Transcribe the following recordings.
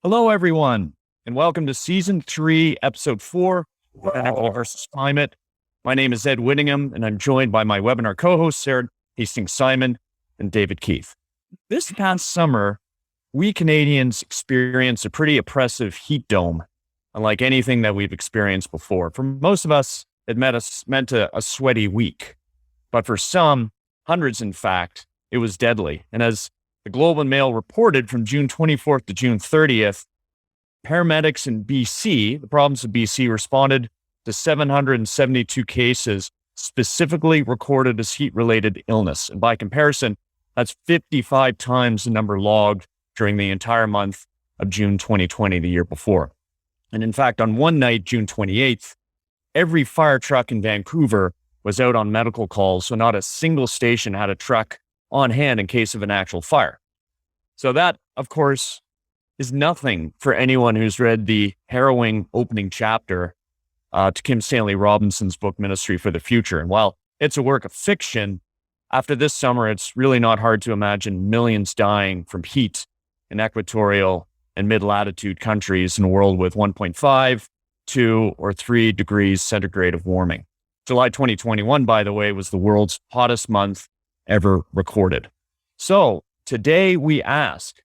Hello, everyone, and welcome to Season 3, Episode 4, Webinar versus Climate. My name is Ed Whittingham, and I'm joined by my webinar co-hosts, Sara, Hastings-Simon, and David Keith. This past summer, we Canadians experienced a pretty oppressive heat dome, unlike anything that we've experienced before. For most of us, it meant a sweaty week. But for some, hundreds in fact, it was deadly. And as the Globe and Mail reported from June 24th to June 30th, paramedics in BC, the province of BC, responded to 772 cases specifically recorded as heat-related illness. And by comparison, that's 55 times the number logged during the entire month of June 2020, the year before. And in fact, on one night, June 28th, every fire truck in Vancouver was out on medical calls, so not a single station had a truck on hand in case of an actual fire. So that, of course, is nothing for anyone who's read the harrowing opening chapter to Kim Stanley Robinson's book, Ministry for the Future. And while it's a work of fiction, after this summer, it's really not hard to imagine millions dying from heat in equatorial and mid-latitude countries in a world with 1.5, 2, or 3 degrees centigrade of warming. July 2021, by the way, was the world's hottest month ever recorded. So today we ask,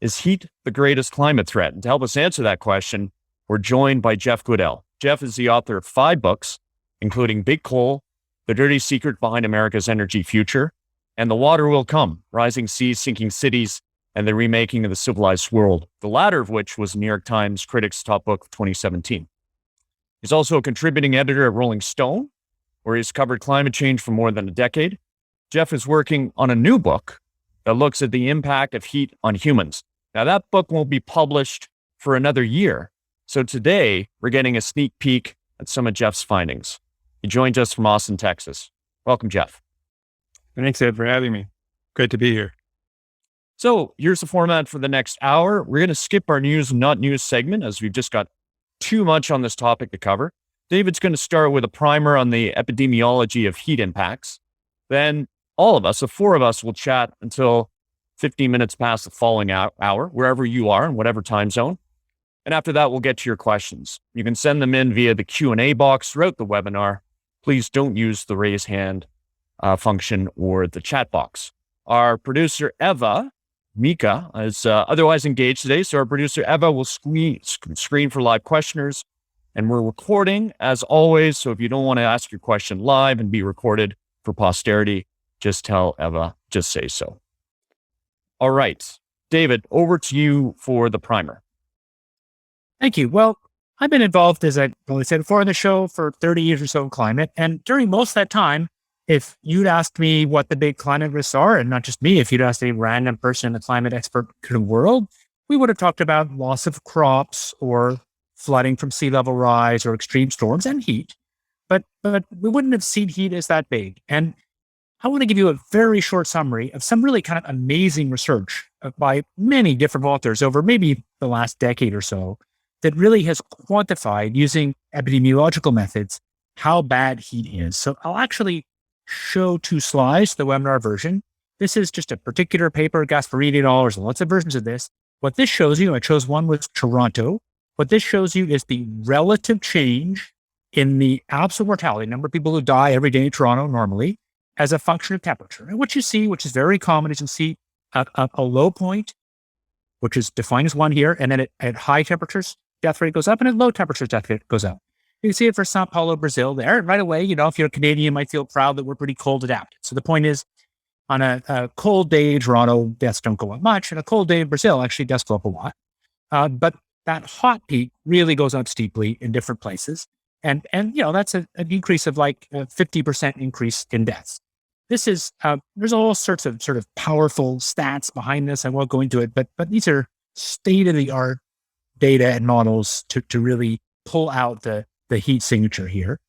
is heat the greatest climate threat? And to help us answer that question, we're joined by Jeff Goodell. Jeff is the author of 5 books, including Big Coal, The Dirty Secret Behind America's Energy Future, and The Water Will Come, Rising Seas, Sinking Cities, and the Remaking of the Civilized World, the latter of which was New York Times Critics' Top Book of 2017. He's also a contributing editor at Rolling Stone, where he's covered climate change for more than a decade. Jeff is working on a new book that looks at the impact of heat on humans. Now, that book won't be published for another year. So today, we're getting a sneak peek at some of Jeff's findings. He joins us from Austin, Texas. Welcome, Jeff. Thanks, Ed, for having me. Great to be here. So here's the format for the next hour. We're going to skip our news and not news segment, as we've just got too much on this topic to cover. David's going to start with a primer on the epidemiology of heat impacts. Then all of us, the 4 of us, will chat until 15 minutes past the following hour, wherever you are in whatever time zone. And after that, we'll get to your questions. You can send them in via the Q&A box throughout the webinar. Please don't use the raise hand function or the chat box. Our producer, Eva Mika, is otherwise engaged today. So our producer, Eva, will screen for live questioners. And we're recording, as always. So if you don't want to ask your question live and be recorded for posterity, just tell Eva, just say so. All right, David, over to you for the primer. Thank you. Well, I've been involved, as I probably said before on the show, for 30 years or so in climate. And during most of that time, if you'd asked me what the big climate risks are, and not just me, if you'd asked a random person in the climate expert world, we would have talked about loss of crops or flooding from sea level rise or extreme storms and heat. But we wouldn't have seen heat as that big. And I want to give you a very short summary of some really kind of amazing research by many different authors over maybe the last decade or so that really has quantified using epidemiological methods how bad heat is. So I'll actually show 2 slides, the webinar version. This is just a particular paper, Gasparini et al. There's lots of versions of this. What this shows you, I chose one with Toronto. What this shows you is the relative change in the absolute mortality, number of people who die every day in Toronto normally, as a function of temperature. And what you see, which is very common, is you see a low point, which is defined as 1 here, and then at high temperatures, death rate goes up, and at low temperatures, death rate goes up. You can see it for Sao Paulo, Brazil there. And right away, if you're a Canadian, you might feel proud that we're pretty cold adapted. So the point is, on a cold day in Toronto, deaths don't go up much. And a cold day in Brazil, actually, deaths go up a lot. But that hot peak really goes up steeply in different places. And that's an increase of like a 50% increase in deaths. This is, there's all sorts of sort of powerful stats behind this. I won't go into it, but these are state-of-the-art data and models to really pull out the heat signature here.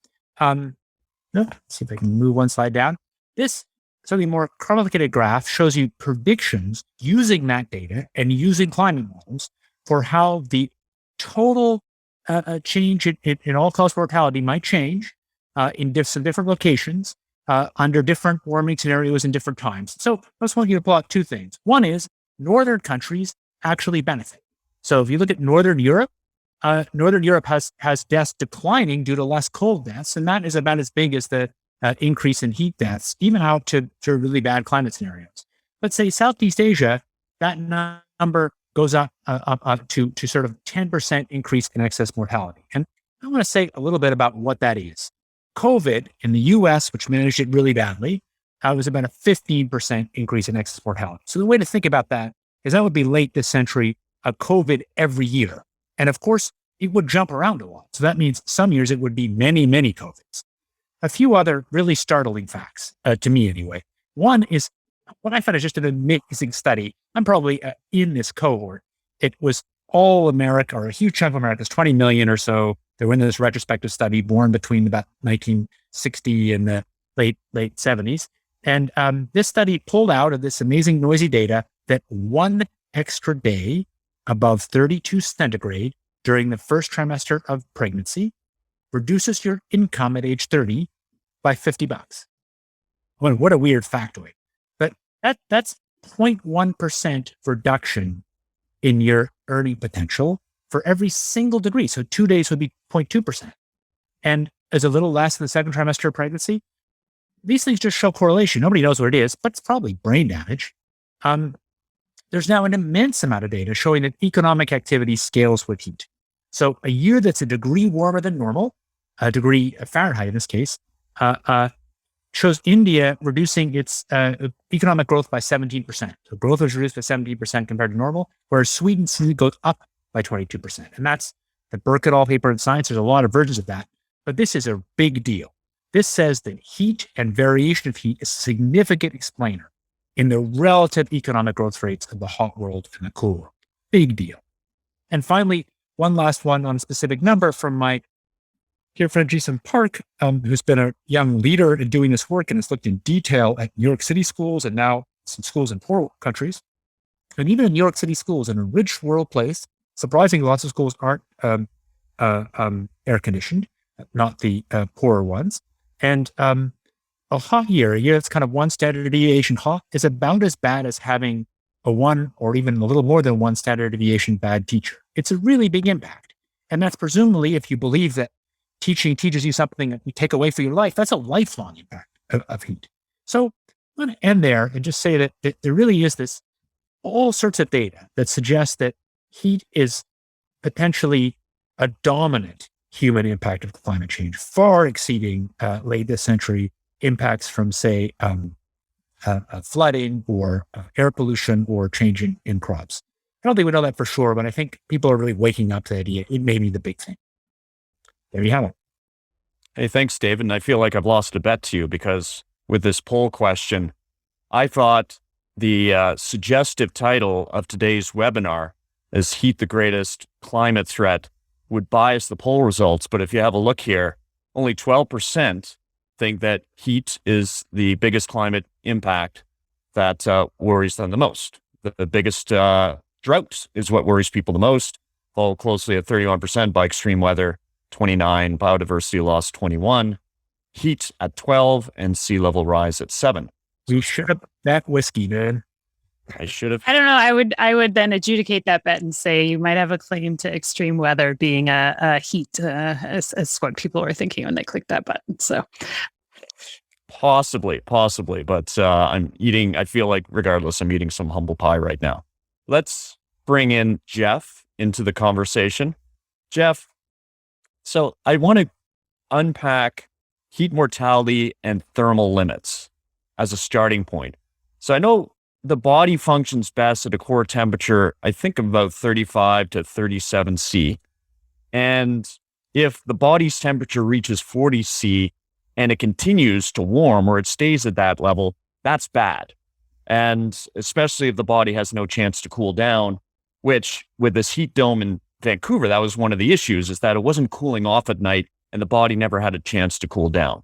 Let's see if I can move one slide down. This slightly more complicated graph shows you predictions using that data and using climate models for how the total change in all-cause mortality might change in some different locations under different warming scenarios in different times. So I just want you to pull out 2 things. One is northern countries actually benefit. So if you look at Northern Europe has deaths declining due to less cold deaths. And that is about as big as the increase in heat deaths, even out to really bad climate scenarios. Let's say Southeast Asia, that number goes up to sort of 10% increase in excess mortality. And I want to say a little bit about what that is. COVID in the US, which managed it really badly, was about a 15% increase in excess mortality. So the way to think about that is that would be late this century, a COVID every year. And of course, it would jump around a lot. So that means some years it would be many, many COVIDs. A few other really startling facts, to me anyway. One is what I found is just an amazing study. I'm probably in this cohort. It was all America, or a huge chunk of America's 20 million or so. They were in this retrospective study born between about 1960 and the late 70s. And this study pulled out of this amazing noisy data that one extra day above 32 centigrade during the first trimester of pregnancy reduces your income at age 30 by $50. Well, what a weird factoid. But that's 0.1% reduction in your earning potential for every single degree. So 2 days would be 0.2%. And as a little less in the second trimester of pregnancy, these things just show correlation. Nobody knows what it is, but it's probably brain damage. There's now an immense amount of data showing that economic activity scales with heat. So a year that's a degree warmer than normal, a degree Fahrenheit in this case, shows India reducing its economic growth by 17%. So growth was reduced by 17% compared to normal, whereas Sweden goes up by 22%. And that's the Burke et al. Paper in Science. There's a lot of versions of that, but this is a big deal. This says that heat and variation of heat is a significant explainer in the relative economic growth rates of the hot world and the cool world. Big deal. And finally, one last one on a specific number from my dear friend Jason Park, who's been a young leader in doing this work and has looked in detail at New York City schools and now some schools in poor countries. And even in New York City schools, in a rich rural place, surprisingly, lots of schools aren't air conditioned, not the poorer ones. And a hot year, a year that's kind of one standard deviation hot, is about as bad as having a one or even a little more than one standard deviation bad teacher. It's a really big impact. And that's presumably, if you believe that teaching teaches you something that you take away for your life, that's a lifelong impact of heat. So I'm going to end there and just say that there really is this all sorts of data that suggests that heat is potentially a dominant human impact of climate change, far exceeding late this century impacts from, say, flooding or air pollution or change in crops. I don't think we know that for sure, but I think people are really waking up to the idea it may be the big thing. There you have it. Hey, thanks, David. And I feel like I've lost a bet to you because with this poll question, I thought the suggestive title of today's webinar is Heat the Greatest Climate Threat would bias the poll results. But if you have a look here, only 12% think that heat is the biggest climate impact that worries them the most. The biggest drought is what worries people the most, followed closely at 31% by extreme weather, 29, biodiversity loss, 21, heat at 12, and sea level rise at 7. You should have that whiskey, man. I should have. I don't know. I would then adjudicate that bet and say you might have a claim to extreme weather being a heat, as what people were thinking when they clicked that button. So Possibly, but I feel like regardless, I'm eating some humble pie right now. Let's bring in Jeff into the conversation. Jeff, so I want to unpack heat mortality and thermal limits as a starting point. So I know the body functions best at a core temperature, I think of about 35 to 37 C. And if the body's temperature reaches 40 C and it continues to warm or it stays at that level, that's bad. And especially if the body has no chance to cool down, which with this heat dome in Vancouver, that was one of the issues, is that it wasn't cooling off at night and the body never had a chance to cool down.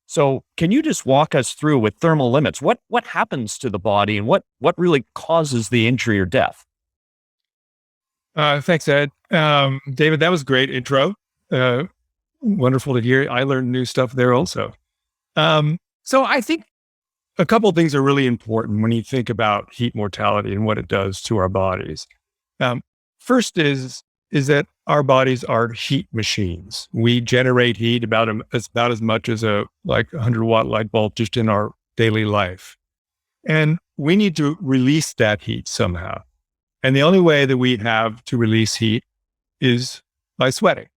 So can you just walk us through with thermal limits? What happens to the body and what really causes the injury or death? Thanks, Ed. David, that was a great intro. Wonderful to hear. I learned new stuff there also. So I think a couple of things are really important when you think about heat mortality and what it does to our bodies. First is that our bodies are heat machines. We generate heat about as much as a 100-watt light bulb just in our daily life. And we need to release that heat somehow. And the only way that we have to release heat is by sweating.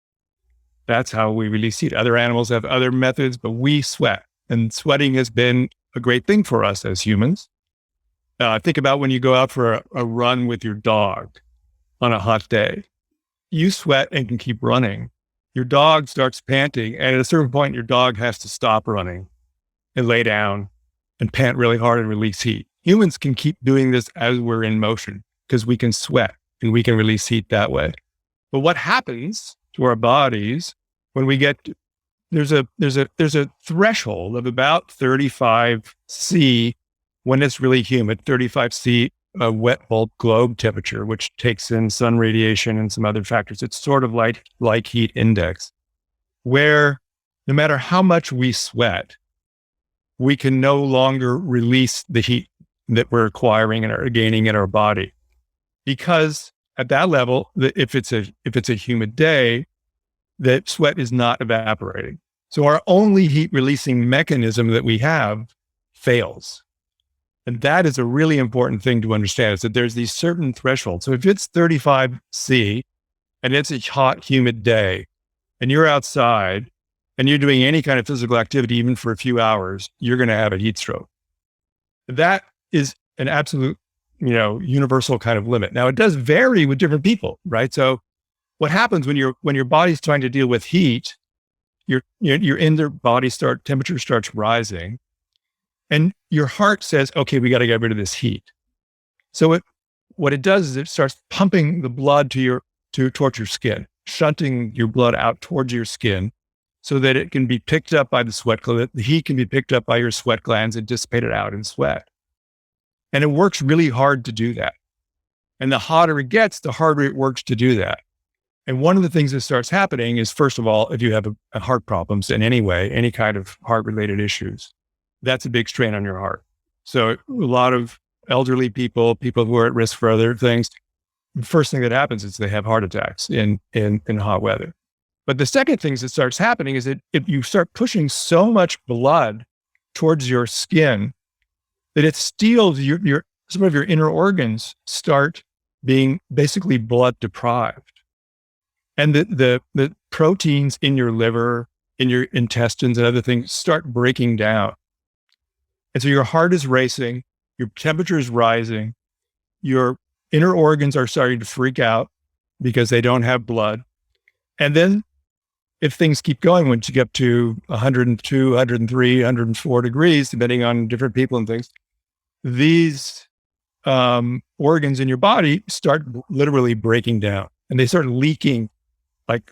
That's how we release heat. Other animals have other methods, but we sweat. And sweating has been a great thing for us as humans. Think about when you go out for a run with your dog on a hot day. You sweat and can keep running. Your dog starts panting, and at a certain point, your dog has to stop running and lay down and pant really hard and release heat. Humans can keep doing this as we're in motion because we can sweat and we can release heat that way. But what happens to our bodies when we get there's a threshold of about 35 C when it's really humid, 35 C wet bulb globe temperature, which takes in sun radiation and some other factors. It's sort of like heat index, where no matter how much we sweat, we can no longer release the heat that we're acquiring and are gaining in our body. Because at that level, if it's a humid day, that sweat is not evaporating. So our only heat releasing mechanism that we have fails. And that is a really important thing to understand, is that there's these certain thresholds. So if it's 35 C and it's a hot, humid day and you're outside and you're doing any kind of physical activity, even for a few hours, you're going to have a heat stroke. That is an absolute, universal kind of limit. Now, it does vary with different people, right? So what happens when your body's trying to deal with heat, your inner body temperature starts rising. And your heart says, okay, we got to get rid of this heat. So what it does is it starts pumping the blood towards your skin, shunting your blood out towards your skin so that it can be picked up by the sweat glands. The heat can be picked up by your sweat glands and dissipated out in sweat. And it works really hard to do that. And the hotter it gets, the harder it works to do that. And one of the things that starts happening is, first of all, if you have heart problems in any way, any kind of heart-related issues, that's a big strain on your heart. So a lot of elderly people who are at risk for other things, the first thing that happens is they have heart attacks in hot weather. But the second thing that starts happening is that if you start pushing so much blood towards your skin that it steals some of your inner organs start being basically blood deprived. And the proteins in your liver, in your intestines and other things start breaking down. And so your heart is racing, your temperature is rising, your inner organs are starting to freak out because they don't have blood. And then if things keep going, once you get up to 102, 103, 104 degrees, depending on different people and things, these organs in your body start literally breaking down and they start leaking like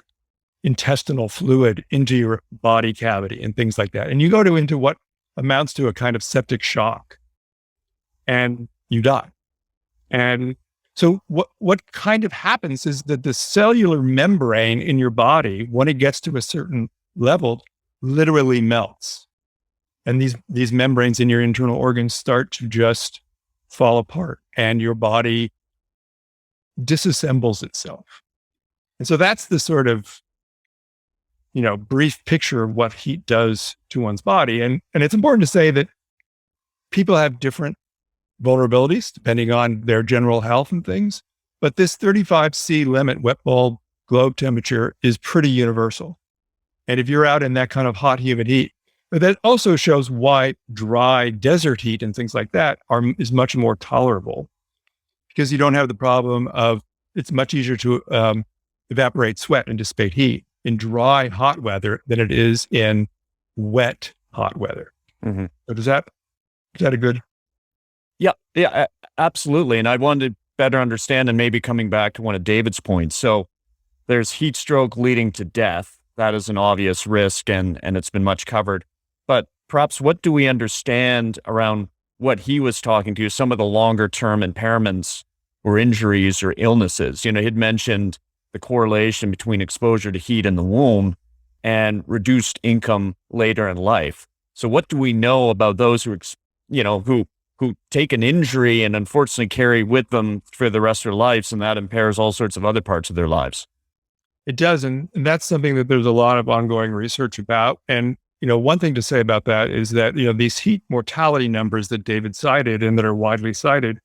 intestinal fluid into your body cavity and things like that. And you go into what amounts to a kind of septic shock and you die. And so what kind of happens is that the cellular membrane in your body, when it gets to a certain level, literally melts. And these membranes in your internal organs start to just fall apart and your body disassembles itself. And so that's the sort of, brief picture of what heat does to one's body. And it's important to say that people have different vulnerabilities depending on their general health and things. But this 35 C limit wet bulb globe temperature is pretty universal. And if you're out in that kind of hot, humid heat, but that also shows why dry desert heat and things like that is much more tolerable, because you don't have the problem of, it's much easier to evaporate sweat and dissipate heat in dry, hot weather than it is in wet, hot weather. Mm-hmm. So is that a good? Yeah, absolutely. And I wanted to better understand, and maybe coming back to one of David's points. So there's heat stroke leading to death. That is an obvious risk, and it's been much covered. But perhaps what do we understand around what he was talking to, some of the longer term impairments or injuries or illnesses? He'd mentioned the correlation between exposure to heat in the womb and reduced income later in life. So what do we know about those who who take an injury and unfortunately carry with them for the rest of their lives, and that impairs all sorts of other parts of their lives. It does. And that's something that there's a lot of ongoing research about. And, one thing to say about that is that, these heat mortality numbers that David cited and that are widely cited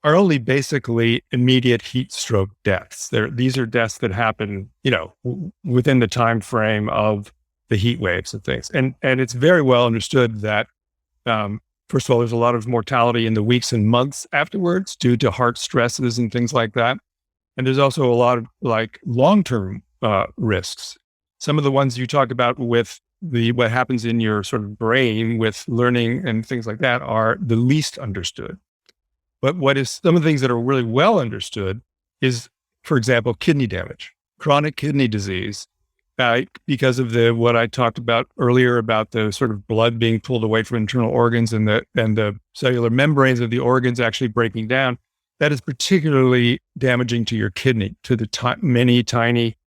are only basically immediate heat stroke deaths. These are deaths that happen, within the time frame of the heat waves and things. And it's very well understood that, first of all, there's a lot of mortality in the weeks and months afterwards due to heart stresses and things like that. And there's also a lot of long-term risks. Some of the ones you talk about with what happens in your sort of brain with learning and things like that are the least understood. But some of the things that are really well understood is, for example, kidney damage, chronic kidney disease, because of what I talked about earlier about the sort of blood being pulled away from internal organs and the cellular membranes of the organs actually breaking down. That is particularly damaging to your kidney, to the many tiny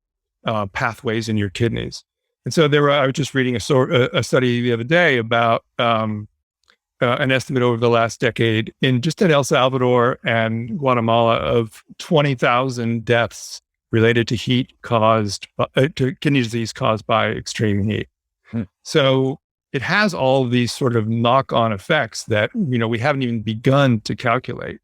pathways in your kidneys. And so I was just reading a study the other day about an estimate over the last decade in El Salvador and Guatemala of 20,000 deaths related to to kidney disease caused by extreme heat. So it has all of these sort of knock-on effects that, we haven't even begun to calculate.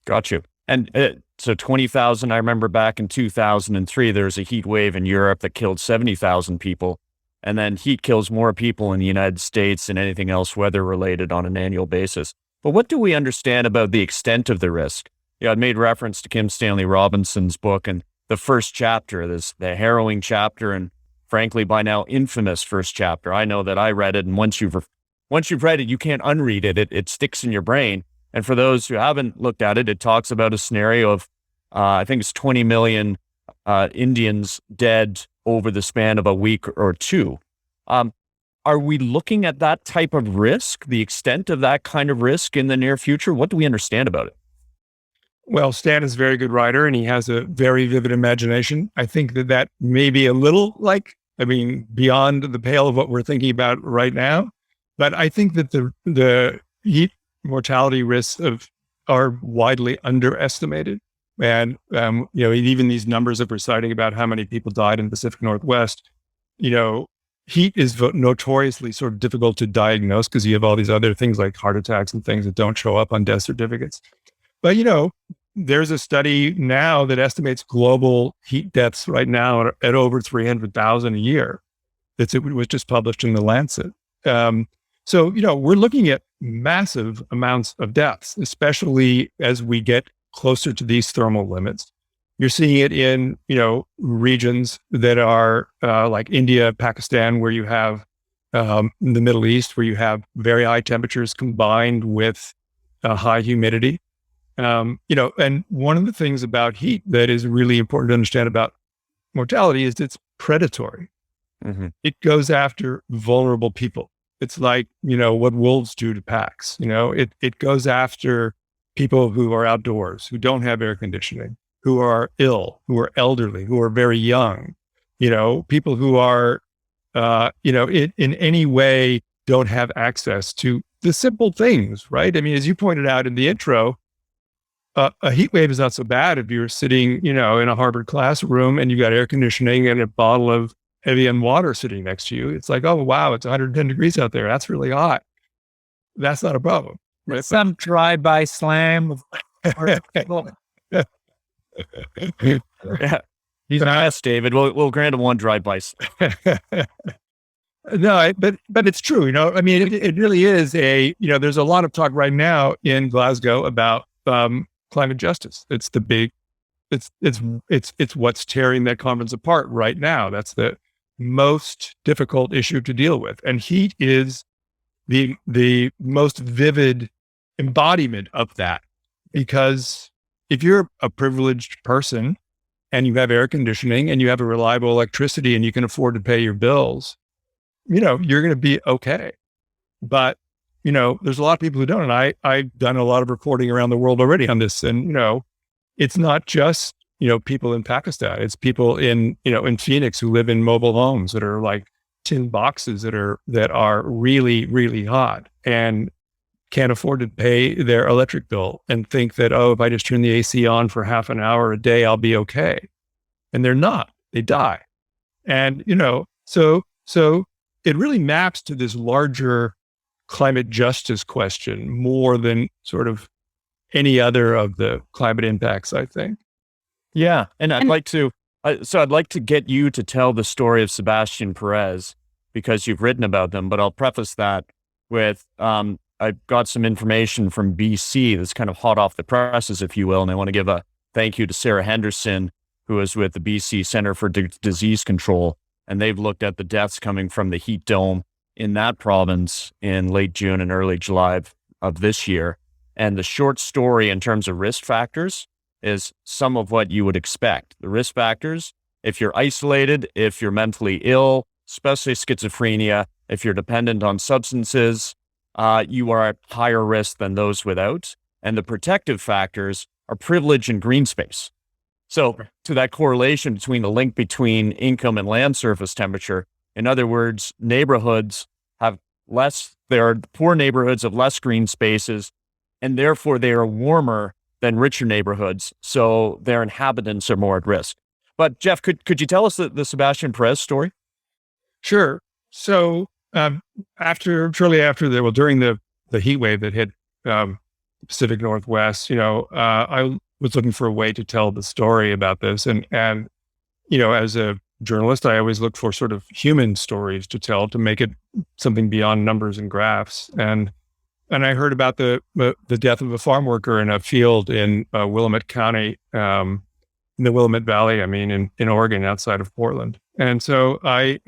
Got you. And so 20,000, I remember back in 2003, there was a heat wave in Europe that killed 70,000 people. And then heat kills more people in the United States than anything else weather related on an annual basis. But what do we understand about the extent of the risk? I made reference to Kim Stanley Robinson's book and the first chapter, the harrowing chapter, and frankly, by now infamous first chapter. I know that I read it, and once you've read it, you can't unread it. It sticks in your brain. And for those who haven't looked at it, it talks about a scenario of, I think it's 20 million Indians dead over the span of a week or two. Are we looking at that type of risk, the extent of that kind of risk in the near future? What do we understand about it? Well, Stan is a very good writer and he has a very vivid imagination. I think that may be a little beyond the pale of what we're thinking about right now. But I think that the heat mortality risks are widely underestimated. And, even these numbers that we're citing about how many people died in the Pacific Northwest, heat is notoriously sort of difficult to diagnose because you have all these other things like heart attacks and things that don't show up on death certificates. But, there's a study now that estimates global heat deaths right now at over 300,000 a year. It was just published in The Lancet. So, we're looking at massive amounts of deaths, especially as we get closer to these thermal limits. You're seeing it in, regions that are like India, Pakistan, where you have the Middle East, where you have very high temperatures combined with high humidity. And one of the things about heat that is really important to understand about mortality is it's predatory. Mm-hmm. It goes after vulnerable people. It's like, what wolves do to packs. It goes after people who are outdoors, who don't have air conditioning, who are ill, who are elderly, who are very young, people who are, in any way don't have access to the simple things, right? I mean, as you pointed out in the intro, a heat wave is not so bad if you're sitting, in a Harvard classroom and you've got air conditioning and a bottle of Evian water sitting next to you. It's like, oh, wow, it's 110 degrees out there. That's really hot. That's not a problem. Right? Some drive-by slam. Yeah. He's an ass, David. We'll grant him one drive-by. No, but it's true. I mean, it really is there's a lot of talk right now in Glasgow about climate justice. It's the big, it's what's tearing that conference apart right now. That's the most difficult issue to deal with. And heat is the most vivid embodiment of that, because if you're a privileged person and you have air conditioning and you have a reliable electricity and you can afford to pay your bills, you're going to be okay. But, there's a lot of people who don't. And I've done a lot of reporting around the world already on this. And, it's not just, people in Pakistan. It's people in Phoenix who live in mobile homes that are like tin boxes that are really, really hot. And can't afford to pay their electric bill and think that, oh, if I just turn the AC on for half an hour a day, I'll be okay. And they're not. They die. And, so it really maps to this larger climate justice question more than sort of any other of the climate impacts, I think. Yeah. And I'd like to get you to tell the story of Sebastian Perez because you've written about them, but I'll preface that with, I've got some information from BC that's kind of hot off the presses, if you will. And I want to give a thank you to Sarah Henderson, who is with the BC Center for Disease Control. And they've looked at the deaths coming from the heat dome in that province in late June and early July of this year. And the short story in terms of risk factors is some of what you would expect. The risk factors, if you're isolated, if you're mentally ill, especially schizophrenia, if you're dependent on substances, you are at higher risk than those without. And the protective factors are privilege and green space. So to that correlation between the link between income and land surface temperature, in other words, neighborhoods have less, there are poor neighborhoods of less green spaces, and therefore they are warmer than richer neighborhoods. So their inhabitants are more at risk. But Jeff, could you tell us the Sebastian Perez story? Sure. So shortly after during the heat wave that hit Pacific Northwest, I was looking for a way to tell the story about this. And as a journalist, I always look for sort of human stories to tell to make it something beyond numbers and graphs. And I heard about the death of a farm worker in a field in Willamette County, in the Willamette Valley, in Oregon, outside of Portland. And so I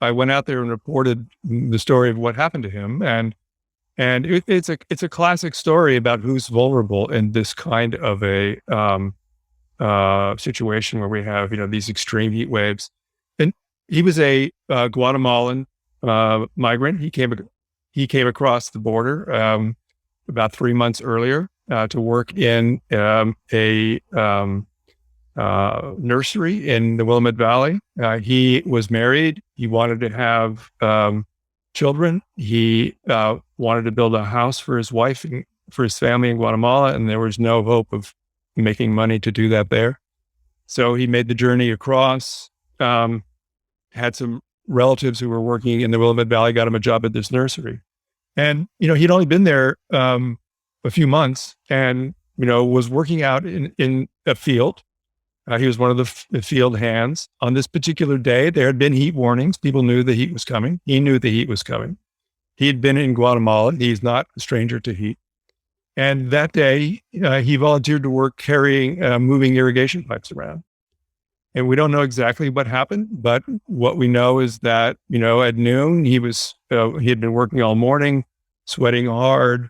went out there and reported the story of what happened to him. And it's a classic story about who's vulnerable in this kind of a situation where we have these extreme heat waves. And he was a Guatemalan migrant. He came across the border about 3 months earlier to work in a nursery in the Willamette Valley. He was married. He wanted to have children. He wanted to build a house for his wife and for his family in Guatemala, and there was no hope of making money to do that there. So he made the journey across, had some relatives who were working in the Willamette Valley, got him a job at this nursery. And, he'd only been there a few months and, was working out in a field. He was one of the field hands. On this particular day, there had been heat warnings. People knew the heat was coming. He knew the heat was coming. He had been in Guatemala. He's not a stranger to heat. And that day, he volunteered to work carrying, moving irrigation pipes around. And we don't know exactly what happened, but what we know is that, at noon, he had been working all morning, sweating hard,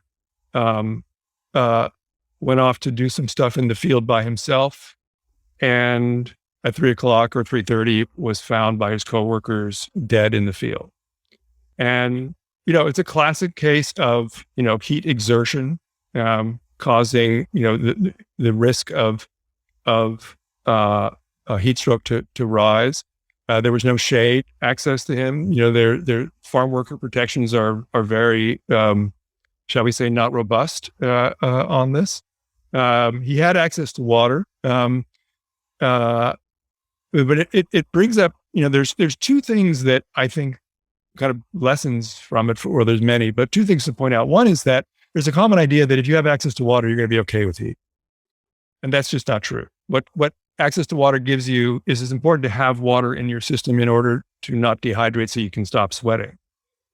went off to do some stuff in the field by himself. And at 3:00 or 3:30 was found by his coworkers dead in the field. And, it's a classic case of, heat exertion, causing, the risk of heat stroke to rise. There was no shade access to him. Their farm worker protections are very, shall we say, not robust on this. He had access to water. But it brings up, there's two things that I think kind of lessons from it, or there's many, but two things to point out. One is that there's a common idea that if you have access to water, you're going to be okay with heat. And that's just not true. What access to water gives you is it's important to have water in your system in order to not dehydrate so you can stop sweating.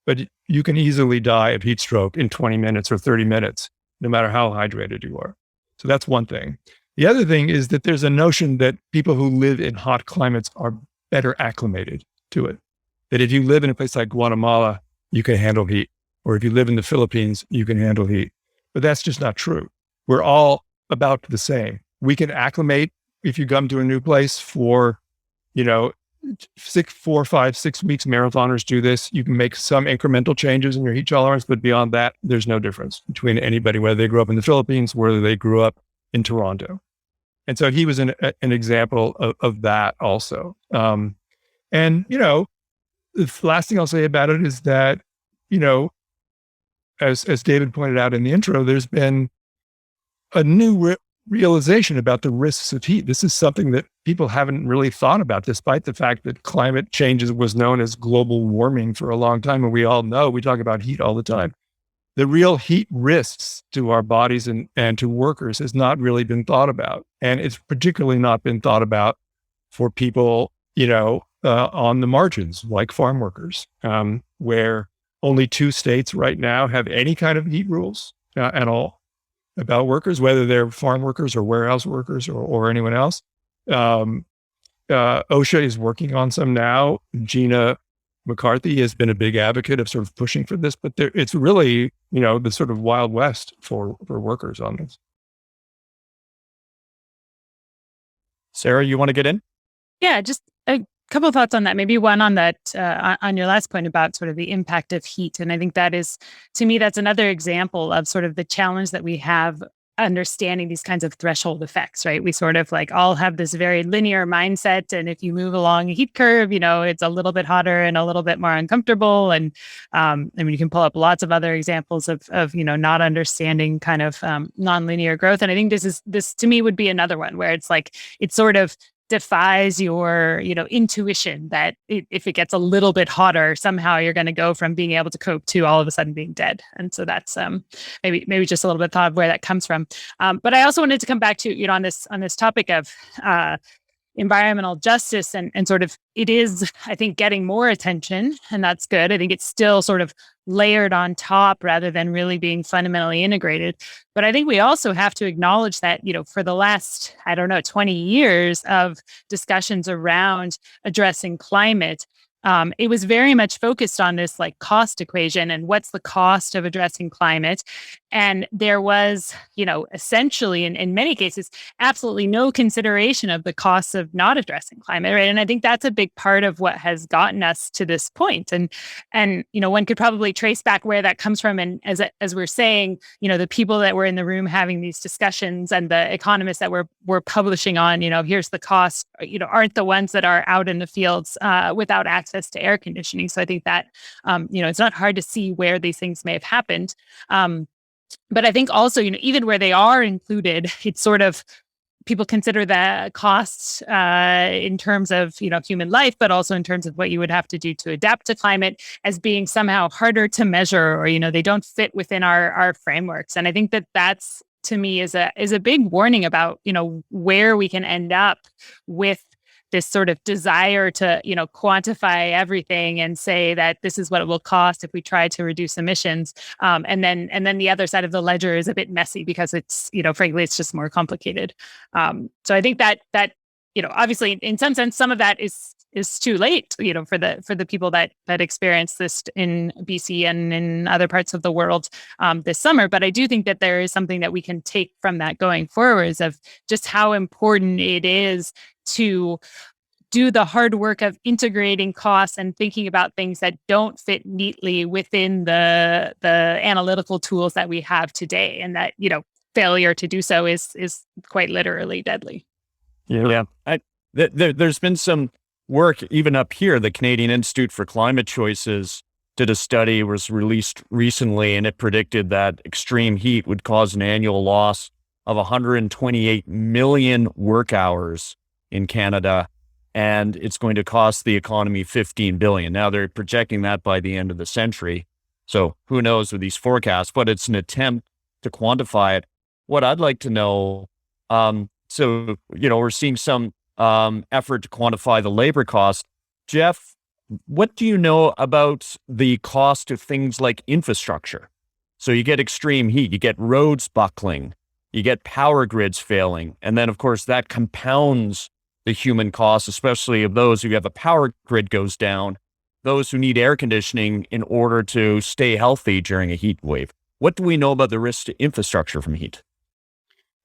But you can easily die of heat stroke in 20 minutes or 30 minutes, no matter how hydrated you are. So that's one thing. The other thing is that there's a notion that people who live in hot climates are better acclimated to it. That if you live in a place like Guatemala, you can handle heat. Or if you live in the Philippines, you can handle heat. But that's just not true. We're all about the same. We can acclimate if you come to a new place for, 4, 5, 6 weeks. Marathoners do this. You can make some incremental changes in your heat tolerance, but beyond that, there's no difference between anybody, whether they grew up in the Philippines, whether they grew up in Toronto. And so he was an example of that also. And, the last thing I'll say about it is that, as David pointed out in the intro, there's been a new realization about the risks of heat. This is something that people haven't really thought about, despite the fact that climate change was known as global warming for a long time. And we all know, we talk about heat all the time. The real heat risks to our bodies and to workers has not really been thought about. And it's particularly not been thought about for people, on the margins, like farm workers, where only 2 states right now have any kind of heat rules at all about workers, whether they're farm workers or warehouse workers or anyone else. OSHA is working on some now. Gina McCarthy has been a big advocate of sort of pushing for this, but it's really, the sort of Wild West for workers on this. Sara, you want to get in? Yeah, just a couple of thoughts on that. Maybe one on that, on your last point about sort of the impact of heat. And I think that is, to me, that's another example of sort of the challenge that we have understanding these kinds of threshold effects, right? We sort of like all have this very linear mindset. And if you move along a heat curve, it's a little bit hotter and a little bit more uncomfortable. And you can pull up lots of other examples of not understanding kind of nonlinear growth. And I think this to me would be another one where it's like, it sort of defies your, intuition that if it gets a little bit hotter, somehow you're going to go from being able to cope to all of a sudden being dead. And so that's maybe just a little bit thought of where that comes from. But I also wanted to come back to, on this topic of environmental justice and sort of, it is, I think, getting more attention, and that's good. I think it's still sort of layered on top rather than really being fundamentally integrated. But I think we also have to acknowledge that, for the last, 20 years of discussions around addressing climate, it was very much focused on this like cost equation and what's the cost of addressing climate. And there was, essentially in many cases, absolutely no consideration of the costs of not addressing climate, right? And I think that's a big part of what has gotten us to this point. And one could probably trace back where that comes from. And as we're saying, the people that were in the room having these discussions and the economists that were publishing on, here's the cost, aren't the ones that are out in the fields without access to air conditioning. So I think that, it's not hard to see where these things may have happened. But I think also, even where they are included, it's sort of, people consider the costs in terms of, human life, but also in terms of what you would have to do to adapt to climate as being somehow harder to measure, or, they don't fit within our frameworks. And I think that that's, to me, is a big warning about, where we can end up with this sort of desire to, quantify everything and say that this is what it will cost if we try to reduce emissions. And then the other side of the ledger is a bit messy because it's, frankly, it's just more complicated. So I think that obviously in some sense, some of that is too late, for the people that experience this in BC and in other parts of the world this summer. But I do think that there is something that we can take from that going forwards of just how important it is to do the hard work of integrating costs and thinking about things that don't fit neatly within the analytical tools that we have today. And that, failure to do so is quite literally deadly. Yeah. There's been some work even up here. The Canadian Institute for Climate Choices did a study, was released recently, and it predicted that extreme heat would cause an annual loss of 128 million work hours in Canada, and it's going to cost the economy $15 billion. Now they're projecting that by the end of the century. So who knows with these forecasts, but it's an attempt to quantify it. What I'd like to know, we're seeing some effort to quantify the labor cost. Jeff, what do you know about the cost of things like infrastructure? So you get extreme heat, you get roads buckling, you get power grids failing, and then of course that compounds the human costs, especially of those who have a power grid goes down, those who need air conditioning in order to stay healthy during a heat wave. What do we know about the risk to infrastructure from heat?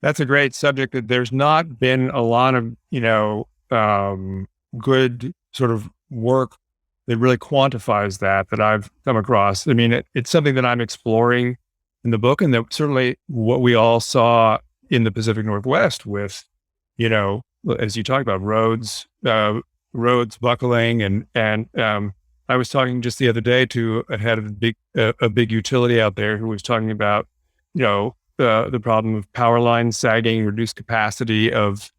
That's a great subject. That there's not been a lot of, good sort of work that really quantifies that I've come across. I mean, it's something that I'm exploring in the book, and that certainly what we all saw in the Pacific Northwest with, as you talk about roads buckling and I was talking just the other day to a head of a big utility out there who was talking about, the problem of power lines sagging, reduced capacity of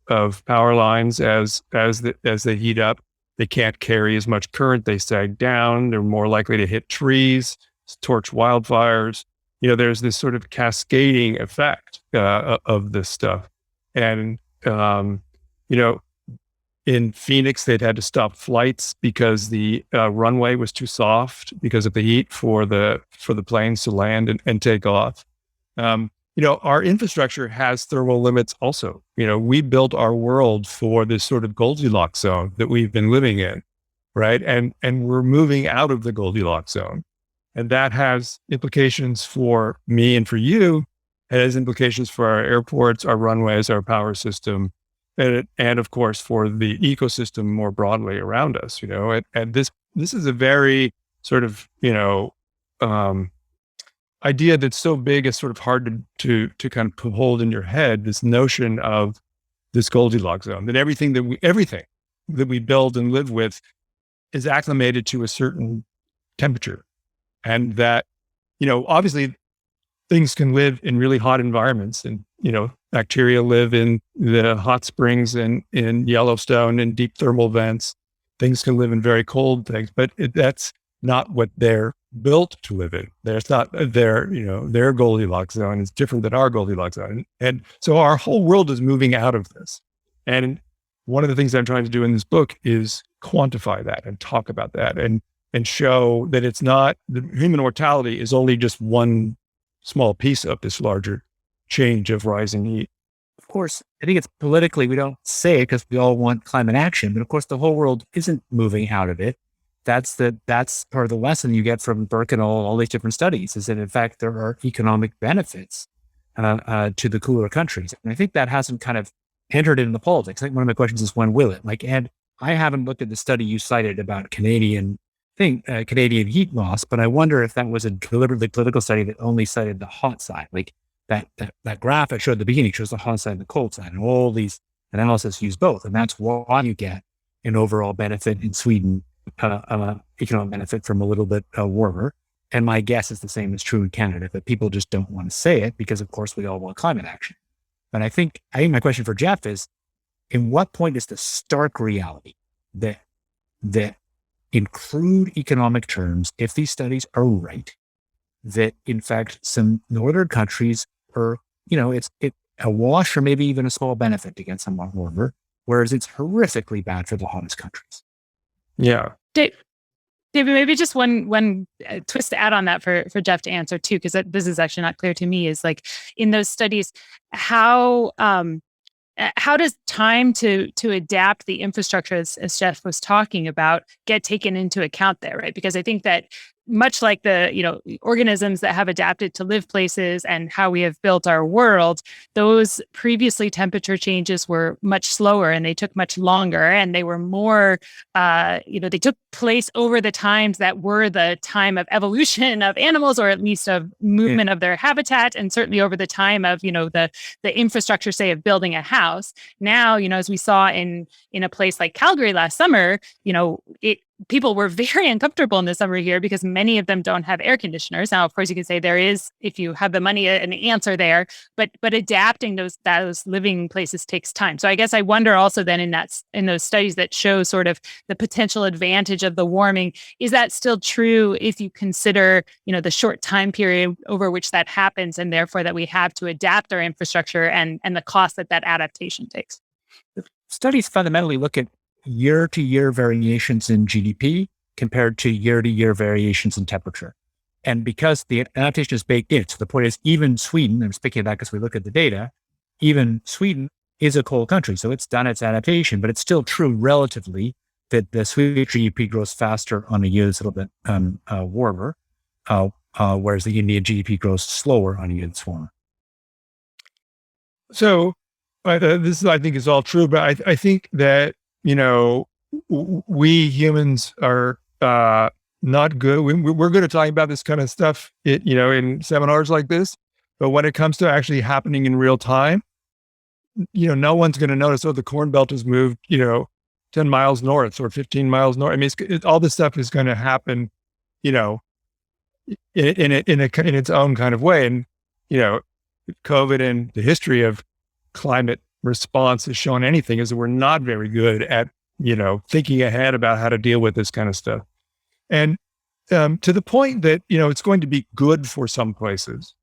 power lines as they heat up. They can't carry as much current. They sag down. They're more likely to hit trees, torch wildfires. There's this sort of cascading effect of this stuff. And, in Phoenix, they'd had to stop flights because the runway was too soft because of the heat for the planes to land and take off. Our infrastructure has thermal limits also. We built our world for this sort of Goldilocks zone that we've been living in, right? And we're moving out of the Goldilocks zone. And that has implications for me and for you. It has implications for our airports, our runways, our power system, and of course for the ecosystem more broadly around us. And this is a very sort of idea that's so big it's sort of hard to kind of hold in your head. This notion of this Goldilocks zone, that everything that we build and live with is acclimated to a certain temperature, and that obviously things can live in really hot environments, and bacteria live in the hot springs and in Yellowstone and deep thermal vents. Things can live in very cold things, but that's not what they're built to live in. There's not their Goldilocks zone is different than our Goldilocks zone. And so our whole world is moving out of this. And one of the things I'm trying to do in this book is quantify that and talk about that and show that it's not, the human mortality is only just one small piece of this larger change of rising heat. Of course, I think it's politically, we don't say it because we all want climate action, but of course the whole world isn't moving out of it. That's part of the lesson you get from Burke and all these different studies, is that in fact there are economic benefits to the cooler countries. And I think that hasn't kind of entered into politics. I think one of my questions is, when will it? Like, Ed, I haven't looked at the study you cited about Canadian heat loss, but I wonder if that was a deliberately political study that only cited the hot side. Like that graph I showed at the beginning shows the hot side and the cold side, and all these analysis use both. And that's why you get an overall benefit in Sweden, economic benefit from a little bit warmer. And my guess is the same is true in Canada, but people just don't want to say it because, of course, we all want climate action. But I think my question for Jeff is, in what point is the stark reality that in crude economic terms, if these studies are right, that in fact some northern countries are, it's a wash or maybe even a small benefit to get somewhat warmer, whereas it's horrifically bad for the hottest countries. Yeah. David, maybe just one twist to add on that for Jeff to answer too, because this is actually not clear to me, is like in those studies, how does time to adapt the infrastructure, as Jeff was talking about, get taken into account there, right? Because I think that much like the organisms that have adapted to live places and how we have built our world, those previously temperature changes were much slower and they took much longer, and they were more they took place over the times that were the time of evolution of animals, or at least of movement of their habitat, and certainly over the time of the infrastructure, say, of building a house. Now, as we saw in a place like Calgary last summer, people were very uncomfortable in the summer here because many of them don't have air conditioners. Now, of course, you can say there is, if you have the money, an answer there, but adapting those living places takes time. So I guess I wonder also then in those studies that show sort of the potential advantage of the warming, is that still true if you consider, the short time period over which that happens, and therefore that we have to adapt our infrastructure and the cost that adaptation takes? Studies fundamentally look at year-to-year variations in GDP compared to year-to-year variations in temperature. And because the adaptation is baked in, so the point is, even Sweden, I'm speaking of that because we look at the data, even Sweden is a cold country. So it's done its adaptation, but it's still true relatively that the Swedish GDP grows faster on a year that's a little bit warmer, whereas the Indian GDP grows slower on a year that's warmer. So this, I think, is all true, but I think that we humans are not good. We're good at talking about this kind of stuff, in seminars like this. But when it comes to actually happening in real time, no one's going to notice, the Corn Belt has moved, 10 10 miles north or 15 miles north. I mean, all this stuff is going to happen, you know, in its own kind of way. And, you know, COVID and the history of climate response has shown anything is that we're not very good at, you know, thinking ahead about how to deal with this kind of stuff. And to the point that, you know, it's going to be good for some places.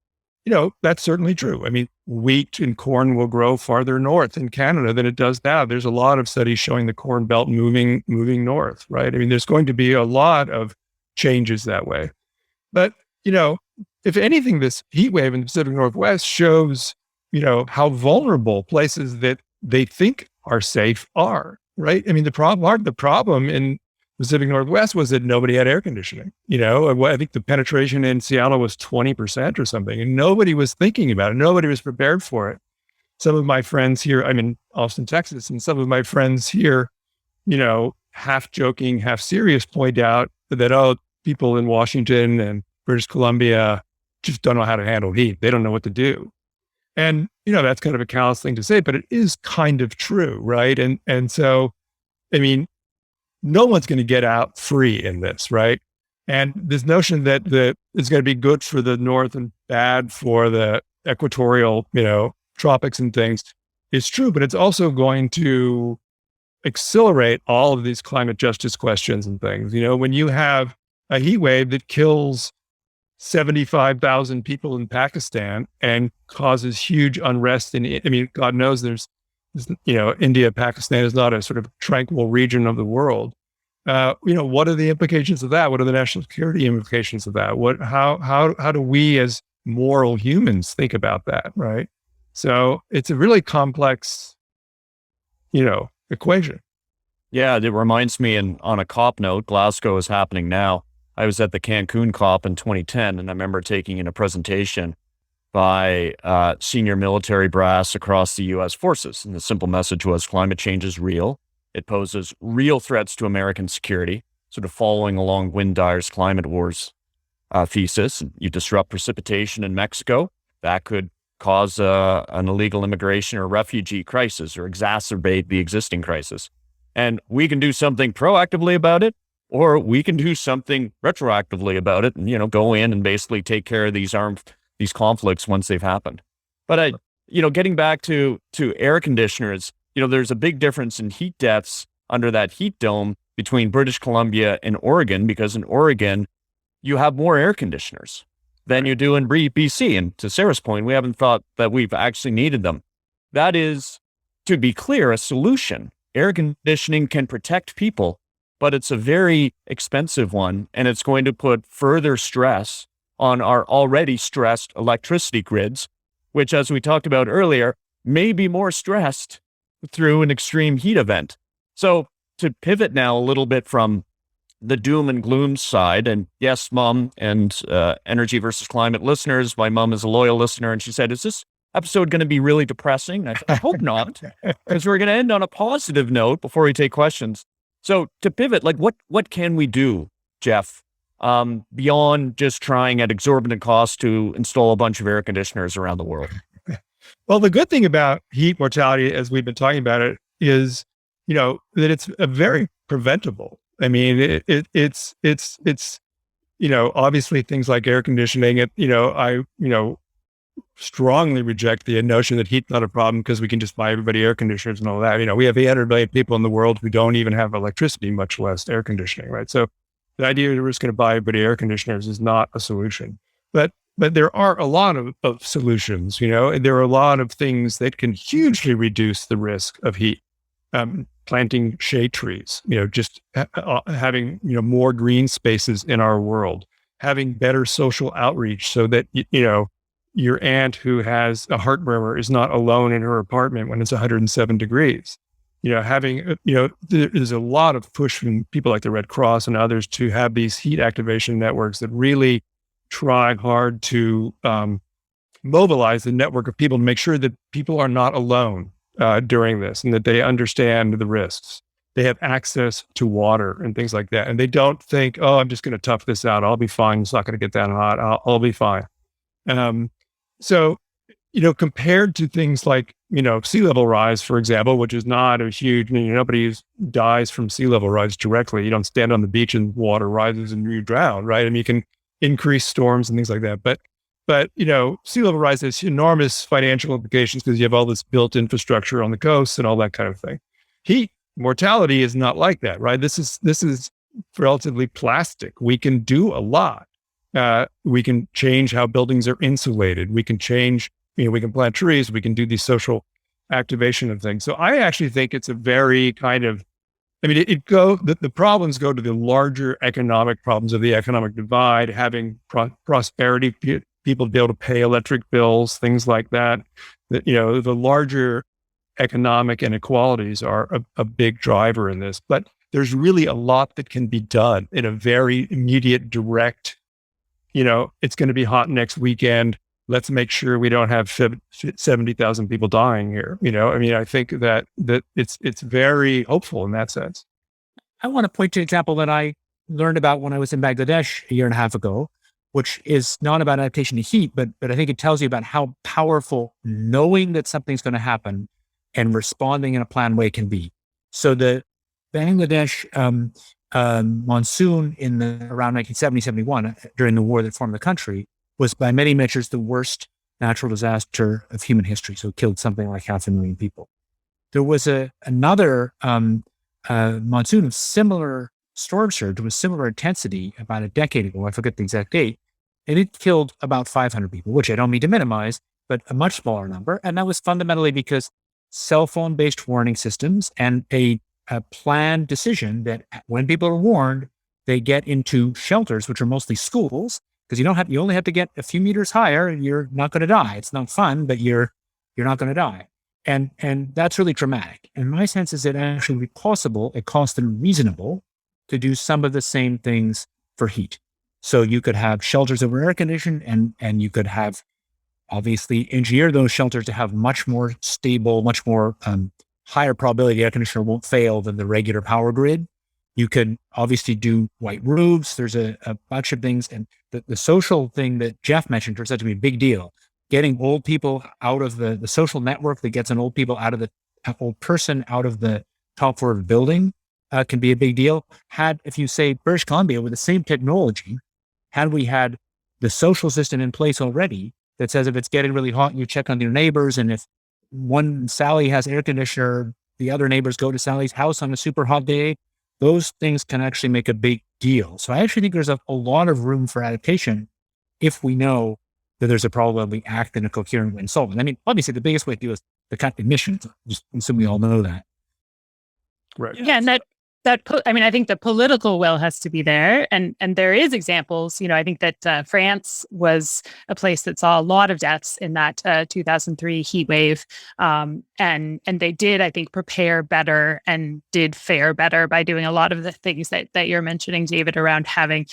You know, that's certainly true. I mean, wheat and corn will grow farther north in Canada than it does now. There's a lot of studies showing the corn belt moving north, right? I mean, there's going to be a lot of changes that way. But, you know, if anything, this heat wave in the Pacific Northwest shows, you know, how vulnerable places that they think are safe are, right? I mean, the problem in Pacific Northwest was that nobody had air conditioning. You know, I think the penetration in Seattle was 20% or something, and nobody was thinking about it. Nobody was prepared for it. Some of my friends here, I'm in Austin, Texas, and some of my friends here, you know, half joking, half serious, point out that, oh, people in Washington and British Columbia just don't know how to handle heat. They don't know what to do. And, you know, that's kind of a callous thing to say, but it is kind of true, right? And so, I mean, no one's going to get out free in this, right? And this notion that it's going to be good for the north and bad for the equatorial, you know, tropics and things is true, but it's also going to accelerate all of these climate justice questions and things. You know, when you have a heat wave that kills 75,000 people in Pakistan and causes huge unrest I mean, God knows there's, you know, India, Pakistan is not a sort of tranquil region of the world. You know, what are the implications of that? What are the national security implications of that? How do we as moral humans think about that? Right. So it's a really complex, you know, equation. Yeah, it reminds me, and on a COP note, Glasgow is happening now. I was at the Cancun COP in 2010, and I remember taking in a presentation by senior military brass across the U.S. forces. And the simple message was climate change is real. It poses real threats to American security, sort of following along Wynne Dyer's climate wars thesis. You disrupt precipitation in Mexico, that could cause an illegal immigration or refugee crisis or exacerbate the existing crisis. And we can do something proactively about it, or we can do something retroactively about it and, you know, go in and basically take care of these conflicts once they've happened. But you know, getting back to air conditioners, you know, there's a big difference in heat deaths under that heat dome between British Columbia and Oregon, because in Oregon, you have more air conditioners than you do in BC. And to Sarah's point, we haven't thought that we've actually needed them. That is, to be clear, a solution. Air conditioning can protect people, but it's a very expensive one, and it's going to put further stress on our already stressed electricity grids, which, as we talked about earlier, may be more stressed through an extreme heat event. So to pivot now a little bit from the doom and gloom side, and yes, Mom and Energy versus Climate listeners, my mom is a loyal listener, and she said, is this episode going to be really depressing? I hope not, because we're going to end on a positive note before we take questions. So to pivot, like what can we do, Jeff, beyond just trying at exorbitant cost to install a bunch of air conditioners around the world? Well, the good thing about heat mortality, as we've been talking about it, is, you know, that it's a very preventable. I mean, it's, you know, obviously things like air conditioning, I strongly reject the notion that heat's not a problem because we can just buy everybody air conditioners and all that. You know, we have 800 million people in the world who don't even have electricity, much less air conditioning, right? So the idea that we're just going to buy everybody air conditioners is not a solution. But there are a lot of solutions, you know, and there are a lot of things that can hugely reduce the risk of heat. Planting shade trees, you know, just having, you know, more green spaces in our world, having better social outreach so that, you know, your aunt who has a heart murmur is not alone in her apartment when it's 107 degrees. You know, having, you know, there's a lot of push from people like the Red Cross and others to have these heat activation networks that really try hard to mobilize the network of people to make sure that people are not alone during this, and that they understand the risks. They have access to water and things like that. And they don't think, oh, I'm just going to tough this out. I'll be fine. It's not going to get that hot. I'll be fine. So, you know, compared to things like, sea level rise, for example, which is not a huge, nobody dies from sea level rise directly. You don't stand on the beach and water rises and you drown, right? I mean, you can increase storms and things like that. But sea level rise has enormous financial implications because you have all this built infrastructure on the coast and all that kind of thing. Heat mortality is not like that, right? This is relatively plastic. We can do a lot. We can change how buildings are insulated. We can change, we can plant trees. We can do these social activation of things. So I actually think it's a very kind of, the problems go to the larger economic problems of the economic divide, having prosperity, people be able to pay electric bills, things like that. The larger economic inequalities are a big driver in this. But there's really a lot that can be done in a very immediate, direct, it's going to be hot next weekend. Let's make sure we don't have 70,000 people dying here. I think that it's very hopeful in that sense. I want to point to an example that I learned about when I was in Bangladesh a year and a half ago, which is not about adaptation to heat, but I think it tells you about how powerful knowing that something's going to happen and responding in a planned way can be. So the Bangladesh monsoon around 1970-71, during the war that formed the country, was by many measures the worst natural disaster of human history. So it killed something like 500,000 people. There was another monsoon of similar storm surge with similar intensity about a decade ago. I forget the exact date. And it killed about 500 people, which I don't mean to minimize, but a much smaller number. And that was fundamentally because cell phone-based warning systems and a planned decision that when people are warned, they get into shelters, which are mostly schools, because you only have to get a few meters higher and you're not going to die. It's not fun, but you're not going to die. And that's really dramatic. And my sense is it actually would be possible at cost and reasonable to do some of the same things for heat. So you could have shelters that were air conditioned and you could have obviously engineer those shelters to have much more stable, much more higher probability the air conditioner won't fail than the regular power grid. You could obviously do white roofs. There's a bunch of things. And the social thing that Jeff mentioned turns out to be a big deal. Getting old people out of the social network that gets an old person out of the top floor of a building can be a big deal. If you say British Columbia with the same technology, had we had the social system in place already that says if it's getting really hot, you check on your neighbors. And if Sally has air conditioner, the other neighbors go to Sally's house on a super hot day. Those things can actually make a big deal. So I actually think there's a lot of room for adaptation if we know that there's a problem, we act in a coherent way and solve it. Obviously the biggest way to do it is to cut emissions. Just assume we all know that. Right. Yeah. And I think the political will has to be there. And there is examples, I think that France was a place that saw a lot of deaths in that 2003 heat wave. And they did, I think, prepare better and did fare better by doing a lot of the things that you're mentioning, David, around having,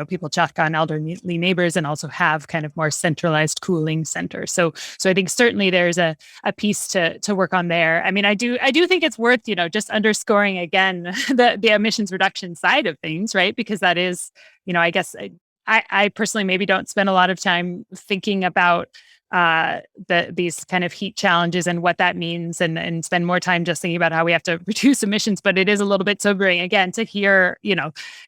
people check on elderly neighbors and also have kind of more centralized cooling centers. So I think certainly there's a piece to work on there. I do think it's worth, just underscoring again, the emissions reduction side of things, right? Because that is, I guess I personally maybe don't spend a lot of time thinking about these kind of heat challenges and what that means and spend more time just thinking about how we have to reduce emissions. But it is a little bit sobering, again, to hear,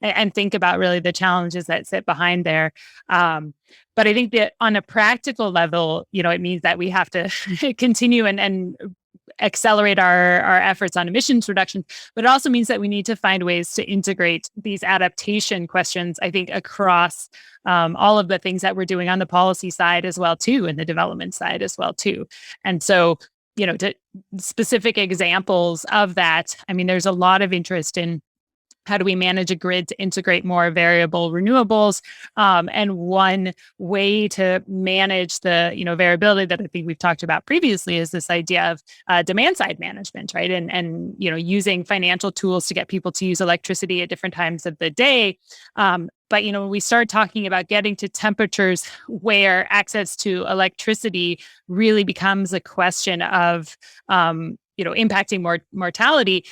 and think about really the challenges that sit behind there. But I think that on a practical level, it means that we have to continue and accelerate our efforts on emissions reduction, but it also means that we need to find ways to integrate these adaptation questions, I think, across all of the things that we're doing on the policy side as well, too, and the development side as well, too. And so, to specific examples of that, there's a lot of interest in how do we manage a grid to integrate more variable renewables? And one way to manage the variability that I think we've talked about previously is this idea of demand side management, right? And using financial tools to get people to use electricity at different times of the day. But when we start talking about getting to temperatures where access to electricity really becomes a question of impacting mortality.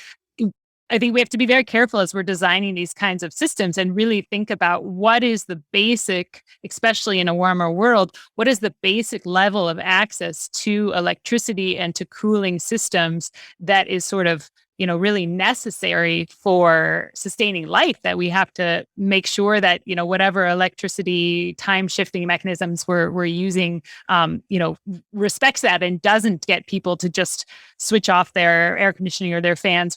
I think we have to be very careful as we're designing these kinds of systems and really think about what is the basic, especially in a warmer world, what is the basic level of access to electricity and to cooling systems that is sort of, really necessary for sustaining life, that we have to make sure that, whatever electricity time shifting mechanisms we're using, respects that and doesn't get people to just switch off their air conditioning or their fans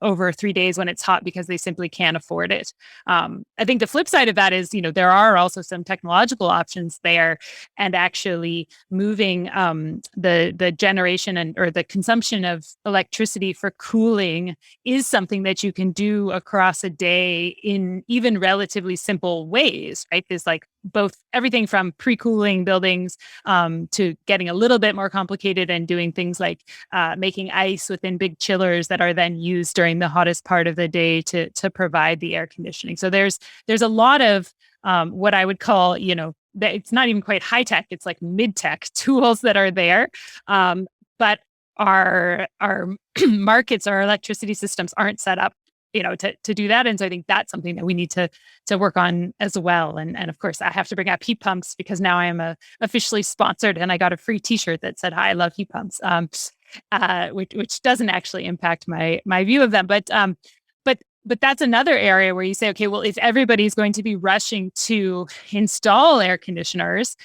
over 3 days when it's hot because they simply can't afford it. I think the flip side of that is, there are also some technological options there, and actually moving the generation or the consumption of electricity for cooling is something that you can do across a day in even relatively simple ways, right? There's like both everything from pre-cooling buildings to getting a little bit more complicated and doing things like making ice within big chillers that are then used during the hottest part of the day to provide the air conditioning. So there's a lot of what I would call, that it's not even quite high tech, it's like mid-tech tools that are there. But our markets, our electricity systems aren't set up, to do that. And so I think that's something that we need to work on as well. And of course, I have to bring up heat pumps because now I am officially sponsored, and I got a free T-shirt that said, "Hi, I love heat pumps," which doesn't actually impact my view of them, but that's another area where you say, okay, well, if everybody's going to be rushing to install air conditioners,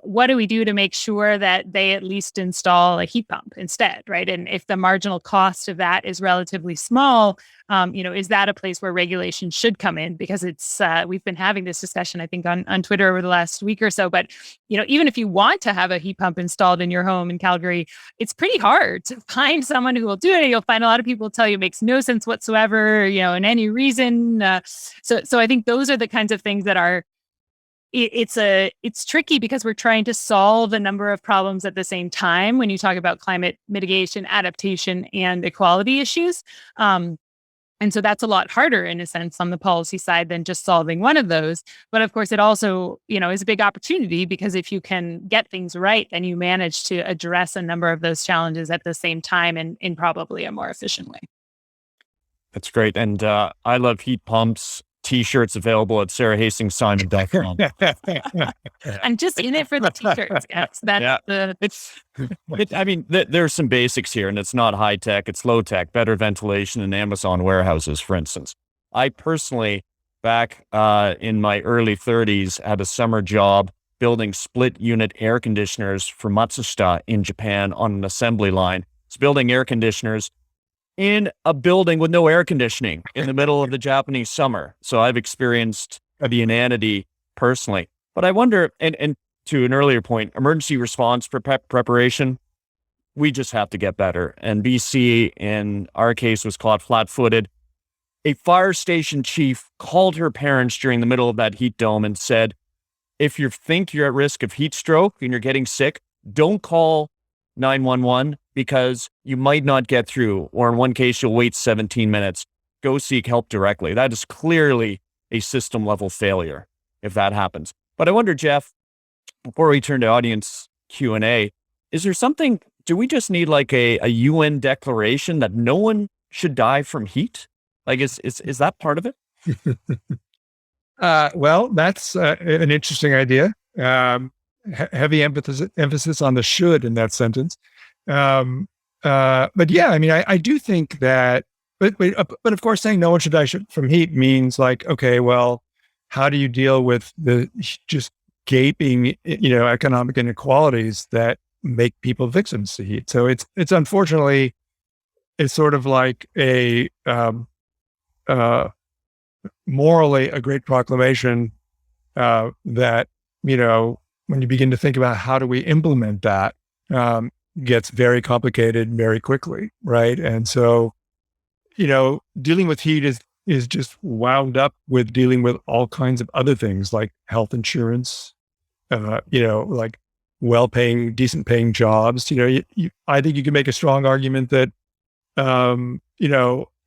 what do we do to make sure that they at least install a heat pump instead, right? And if the marginal cost of that is relatively small, is that a place where regulation should come in? Because we've been having this discussion, I think, on Twitter over the last week or so. But even if you want to have a heat pump installed in your home in Calgary, it's pretty hard to find someone who will do it. You'll find a lot of people tell you it makes no sense whatsoever, in any reason. So I think those are the kinds of things that are. It's tricky because we're trying to solve a number of problems at the same time when you talk about climate mitigation, adaptation, and equality issues. And so that's a lot harder in a sense on the policy side than just solving one of those. But of course, it also, is a big opportunity because if you can get things right, then you manage to address a number of those challenges at the same time and in probably a more efficient way. That's great. And I love heat pumps. T-shirts available at sarahhastings-simon.com. I'm just in it for the T-shirts. There's some basics here, and it's not high tech, it's low tech, better ventilation in Amazon warehouses, for instance. I personally, back in my early 30s, had a summer job building split unit air conditioners for Matsushita in Japan on an assembly line. It's building air conditioners in a building with no air conditioning in the middle of the Japanese summer. So I've experienced the inanity personally. But I wonder, and to an earlier point, emergency response preparation, we just have to get better. And BC, in our case, was caught flat-footed. A fire station chief called her parents during the middle of that heat dome and said, if you think you're at risk of heat stroke and you're getting sick, don't call 911 because you might not get through, or in one case, you'll wait 17 minutes. Go seek help directly. That is clearly a system level failure if that happens. But I wonder, Jeff, before we turn to audience Q&A, is there something, do we just need like a UN declaration that no one should die from heat? Like, is that part of it? Well, that's an interesting idea. Heavy emphasis on the should in that sentence. But yeah, I do think that, but of course, saying no one should die from heat means like, okay, well, how do you deal with the just gaping, economic inequalities that make people victims to heat? So it's unfortunately, it's sort of like a morally a great proclamation that, when you begin to think about how do we implement that, gets very complicated very quickly, right? And so, dealing with heat is just wound up with dealing with all kinds of other things like health insurance, like well-paying, decent-paying jobs. I think you can make a strong argument that,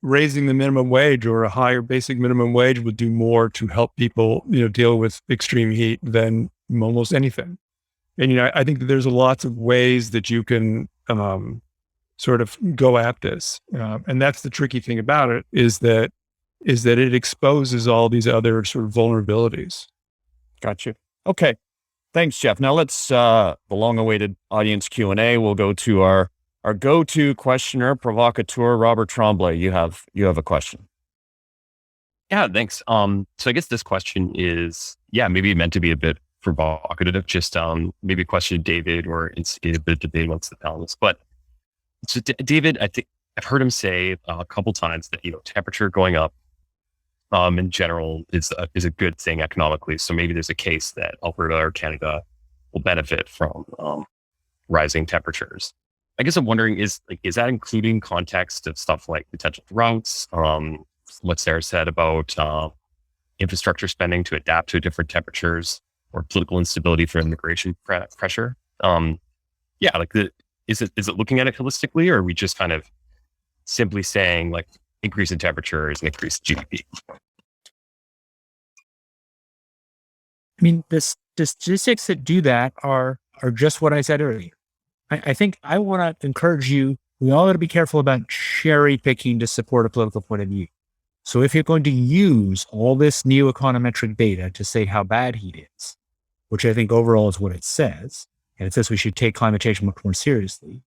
raising the minimum wage or a higher basic minimum wage would do more to help people, deal with extreme heat than almost anything. And, I think that there's lots of ways that you can sort of go at this. And that's the tricky thing about it is that it exposes all these other sort of vulnerabilities. Gotcha. Okay. Thanks, Jeff. Now let's, the long-awaited audience Q&A. We'll go to our go-to questioner, provocateur, Robert Tremblay. You have a question. Yeah, thanks. So I guess this question is, maybe meant to be a bit provocative, just maybe a question to David or instigate a bit of debate amongst the panelists. But so David, I think I've heard him say a couple times that, temperature going up in general is a good thing economically. So maybe there's a case that Alberta or Canada will benefit from rising temperatures. I guess I'm wondering, is that including context of stuff like potential droughts, what Sara said about infrastructure spending to adapt to different temperatures, or political instability for immigration pressure? Is it looking at it holistically, or are we just kind of simply saying like increase in temperature is an increase in GDP? I mean, the statistics that do that are just what I said earlier. I think I want to encourage you, we all got to be careful about cherry picking to support a political point of view. So if you're going to use all this new econometric data to say how bad heat is, which I think overall is what it says, and it says we should take climate change much more seriously,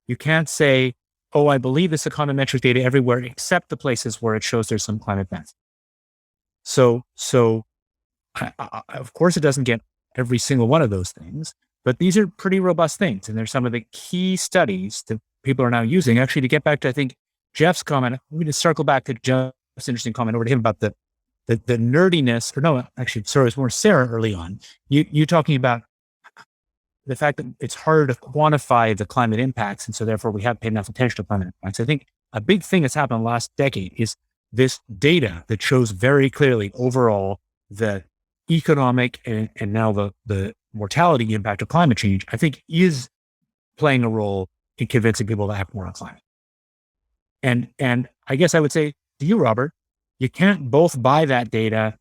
you can't say, oh, I believe this econometric data everywhere except the places where it shows there's some climate benefit. So of course it doesn't get every single one of those things, but these are pretty robust things. And they're some of the key studies that people are now using. Actually, to get back to, I think, Jeff's comment, I'm going to circle back to Jeff's interesting comment over to him about the nerdiness, or no, actually, sorry, it was more Sara early on. You talking about the fact that it's harder to quantify the climate impacts. And so therefore we haven't paid enough attention to climate impacts. I think a big thing that's happened in the last decade is this data that shows very clearly overall the economic and now the mortality impact of climate change, I think is playing a role in convincing people to act more on climate. And I guess I would say to you, Robert, you can't both buy that data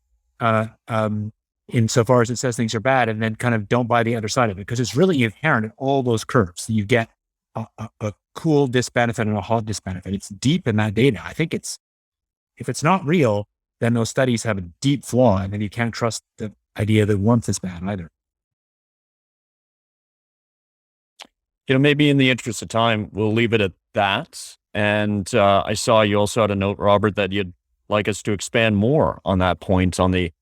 insofar as it says things are bad and then kind of don't buy the other side of it, because it's really inherent in all those curves. You get a cool disbenefit and a hot disbenefit. It's deep in that data. I think if it's not real, then those studies have a deep flaw, and then you can't trust the idea that warmth is bad either. Maybe in the interest of time, we'll leave it at that. And I saw you also had a note, Robert, that you'd like us to expand more on that point on the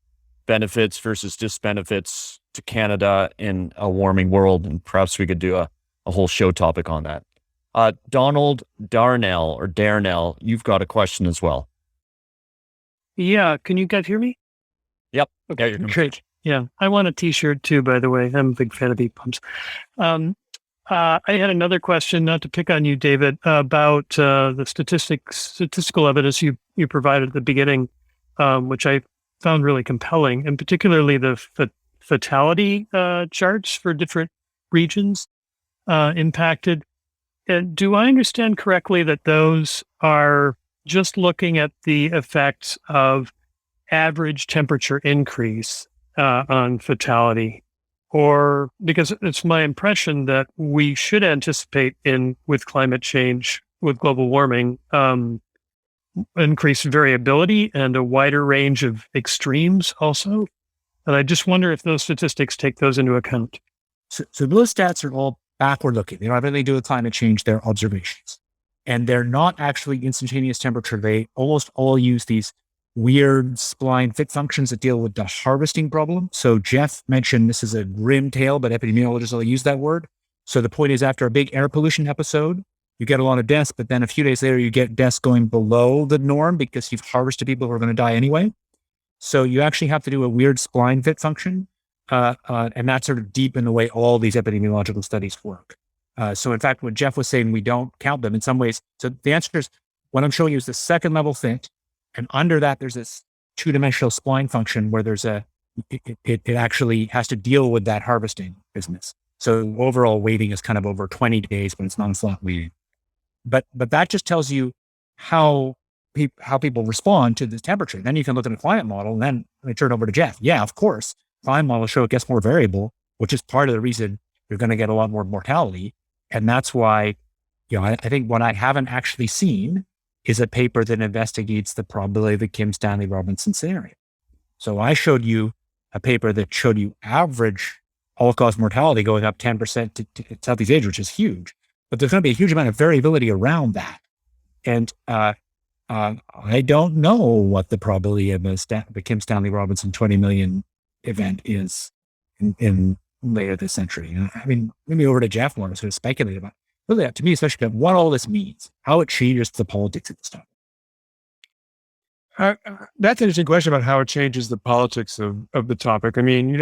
benefits versus disbenefits to Canada in a warming world. And perhaps we could do a whole show topic on that. Donald Darnell, you've got a question as well. Yeah. Can you guys hear me? Yep. Okay. Yeah, Great. Yeah. I want a t-shirt too, by the way. I'm a big fan of heat pumps. I had another question, not to pick on you, David, about the statistical evidence you provided at the beginning, which I found really compelling, and particularly the fatality charts for different regions impacted. And do I understand correctly that those are just looking at the effects of average temperature increase on fatality? Or because it's my impression that we should anticipate with climate change, with global warming, increased variability and a wider range of extremes also. And I just wonder if those statistics take those into account. So those stats are all backward looking. They don't have anything to do with climate change. They're observations. And they're not actually instantaneous temperature. They almost all use these weird spline fit functions that deal with the harvesting problem. So Jeff mentioned this is a grim tale, but epidemiologists will use that word. So the point is, after a big air pollution episode, you get a lot of deaths, but then a few days later, you get deaths going below the norm because you've harvested people who are going to die anyway. So you actually have to do a weird spline fit function. And that's sort of deep in the way all these epidemiological studies work. So in fact, what Jeff was saying, we don't count them in some ways. So the answer is, what I'm showing you is the second level fit. And under that, there's this two-dimensional spline function where it actually has to deal with that harvesting business. So overall weighting is kind of over 20 days, but it's non-flat weighting. But that just tells you how people respond to the temperature. Then you can look at a climate model, and then I turn it over to Jeff. Yeah, of course, climate models show it gets more variable, which is part of the reason you're going to get a lot more mortality. And that's why I think what I haven't actually seen is a paper that investigates the probability of the Kim Stanley Robinson scenario. So I showed you a paper that showed you average all-cause mortality going up 10% to Southeast Asia, which is huge. But there's going to be a huge amount of variability around that. And I don't know what the probability of the Kim Stanley Robinson 20 million event is in later this century. I mean, maybe over to Jeff more to sort of speculate about really to me, especially about what all this means, how it changes the politics of this stuff. That's an interesting question about how it changes the politics of the topic. I mean,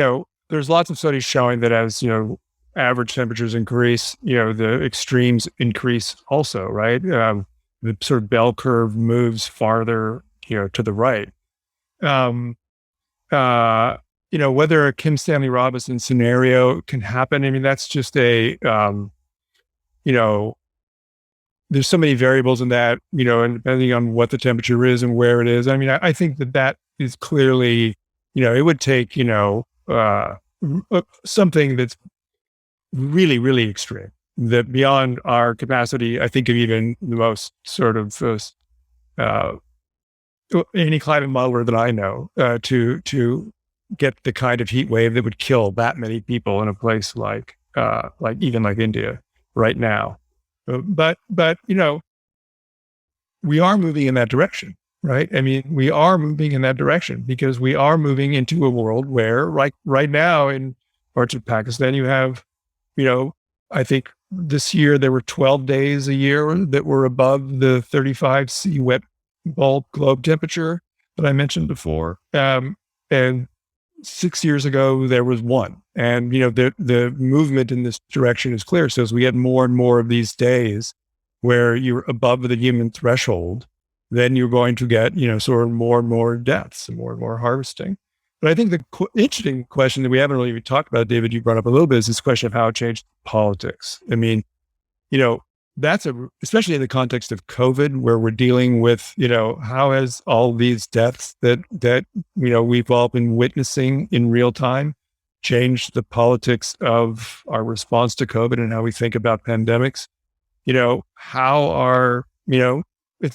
there's lots of studies showing that as, average temperatures increase, the extremes increase also, right? The sort of bell curve moves farther, to the right. Whether a Kim Stanley Robinson scenario can happen, I mean, that's just there's so many variables in that, and depending on what the temperature is and where it is. I mean, I think that is clearly, it would take, something that's really, really extreme, that beyond our capacity, I think of even the most sort of any climate modeler that I know to get the kind of heat wave that would kill that many people in a place like India right now. But we are moving in that direction, right? I mean, we are moving in that direction because we are moving into a world where right now in parts of Pakistan, you have, I think this year there were 12 days a year that were above the 35 C wet bulb globe temperature that I mentioned before. And 6 years ago, there was one. And, the movement in this direction is clear. So as we get more and more of these days where you're above the human threshold, then you're going to get, sort of more and more deaths and more harvesting. But I think the interesting question that we haven't really even talked about, David, you brought up a little bit, is this question of how it changed politics. I mean, that's especially in the context of COVID, where we're dealing with, how has all these deaths that we've all been witnessing in real time changed the politics of our response to COVID and how we think about pandemics? It's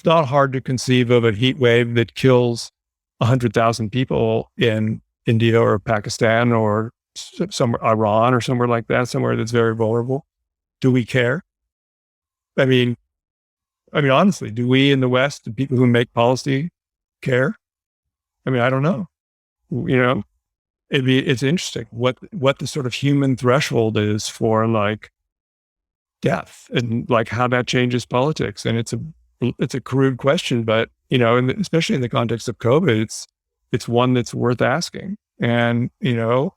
not hard to conceive of a heat wave that kills 100,000 people in India or Pakistan or somewhere, Iran or somewhere like that, somewhere that's very vulnerable. Do we care? I mean, honestly, do we in the West, the people who make policy, care? I mean, I don't know. It's interesting what the sort of human threshold is for like death and like how that changes politics. And it's a crude question, but especially in the context of COVID, it's one that's worth asking. And I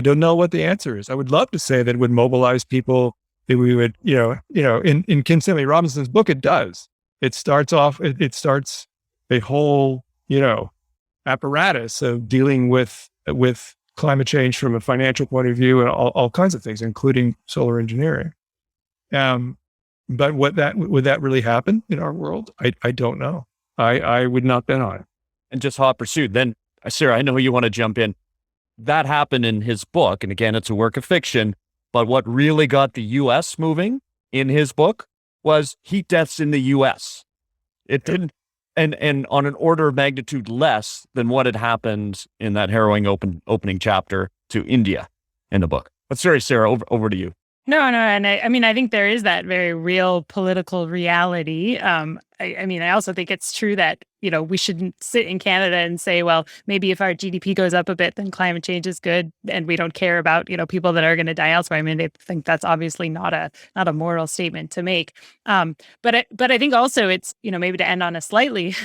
don't know what the answer is. I would love to say that it would mobilize people. That we would, in Kim Stanley Robinson's book, it does. It starts a whole, apparatus of dealing with climate change from a financial point of view and all kinds of things, including solar engineering. But would that really happen in our world? I don't know. I would not bet on it. And just hot pursuit. Then, Sara, I know you want to jump in. That happened in his book, and again, it's a work of fiction. But what really got the U.S. moving in his book was heat deaths in the U.S. It didn't, and on an order of magnitude less than what had happened in that harrowing opening chapter to India in the book. But sorry, Sara, over to you. No, and I think there is that very real political reality. I also think it's true that, we shouldn't sit in Canada and say, well, maybe if our GDP goes up a bit, then climate change is good and we don't care about, people that are going to die elsewhere. I mean, I think that's obviously not a moral statement to make. But I think also it's, maybe to end on a slightly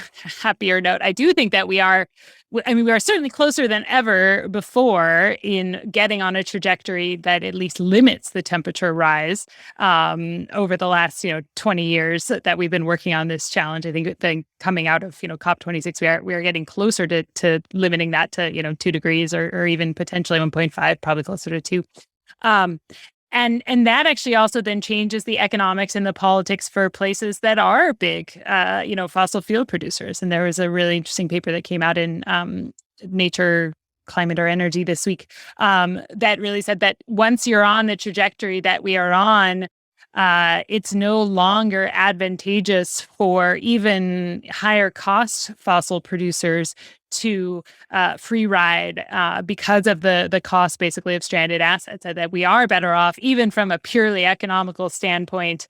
happier note, I do think that we are certainly closer than ever before in getting on a trajectory that at least limits the temperature rise over the last, 20 years that we've been working on this challenge. I think then coming out of, COP26, we are getting closer to limiting that to, 2 degrees or even potentially 1.5, probably closer to 2. And that actually also then changes the economics and the politics for places that are big, fossil fuel producers. And there was a really interesting paper that came out in Nature, Climate or Energy this week that really said that once you're on the trajectory that we are on, it's no longer advantageous for even higher cost fossil producers to free ride because of the cost basically of stranded assets, and that we are better off even from a purely economical standpoint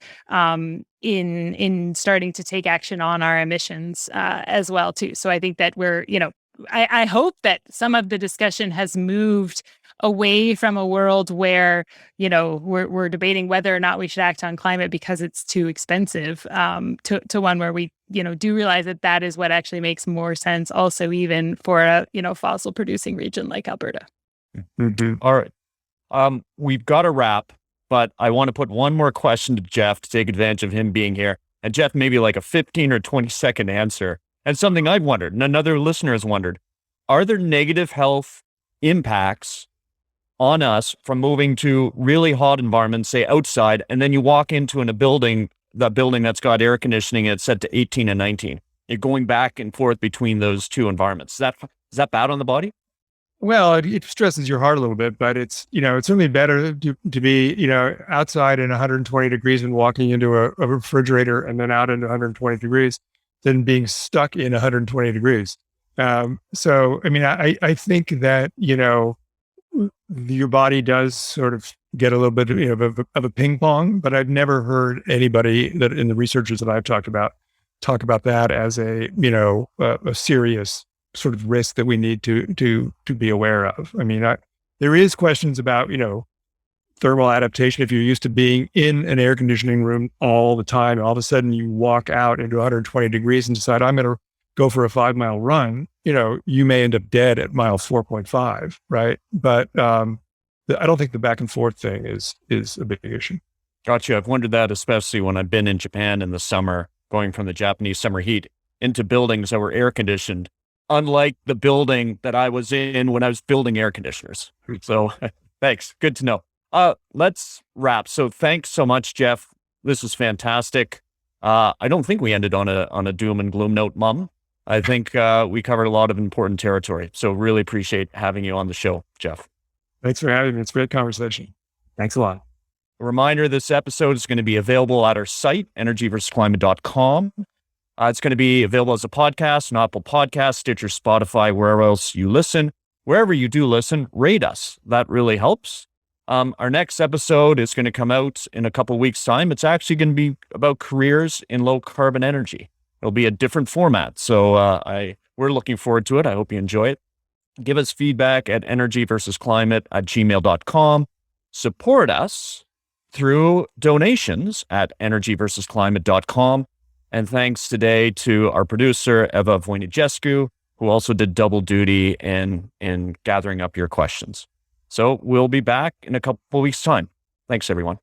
in starting to take action on our emissions as well too. So I think that I hope that some of the discussion has moved away from a world where, we're debating whether or not we should act on climate because it's too expensive, to one where we, do realize that is what actually makes more sense also even for a, fossil producing region like Alberta. Mm-hmm. All right. We've got to wrap, but I want to put one more question to Jeff to take advantage of him being here. And Jeff, maybe like a 15 or 20-second answer. And something I've wondered, and another listener has wondered, are there negative health impacts on us from moving to really hot environments, say outside, and then you walk into a building that's got air conditioning and it's set to 18 and 19? You're going back and forth between those two environments. Is that bad on the body? Well, it stresses your heart a little bit, but it's certainly better to be, outside in 120 degrees and walking into a refrigerator and then out into 120 degrees than being stuck in 120 degrees. So, I mean, I think that, your body does sort of get a little bit of a ping pong, but I've never heard anybody that in the researchers that I've talked about talk about that as a serious sort of risk that we need to be aware of. I mean, there is questions about, thermal adaptation. If you're used to being in an air conditioning room all the time, all of a sudden you walk out into 120 degrees and decide, I'm going to go for a 5-mile run, you may end up dead at mile 4.5, right? But I don't think the back and forth thing is a big issue. Gotcha. I've wondered that, especially when I've been in Japan in the summer, going from the Japanese summer heat into buildings that were air conditioned, unlike the building that I was in when I was building air conditioners. So thanks. Good to know. Let's wrap. So thanks so much, Jeff. This was fantastic. I don't think we ended on a doom and gloom note, Mom. I think we covered a lot of important territory. So really appreciate having you on the show, Jeff. Thanks for having me. It's a great conversation. Thanks a lot. A reminder, this episode is going to be available at our site, energyversusclimate.com. It's going to be available as a podcast on Apple Podcasts, Stitcher, Spotify, wherever else you listen. Wherever you do listen, rate us. That really helps. Our next episode is going to come out in a couple of weeks' time. It's actually going to be about careers in low carbon energy. It'll be a different format. So we're looking forward to it. I hope you enjoy it. Give us feedback at energyversusclimate@gmail.com. Support us through donations at energyversusclimate.com. And thanks today to our producer, Eva Wojnijescu, who also did double duty in gathering up your questions. So we'll be back in a couple of weeks' time. Thanks, everyone.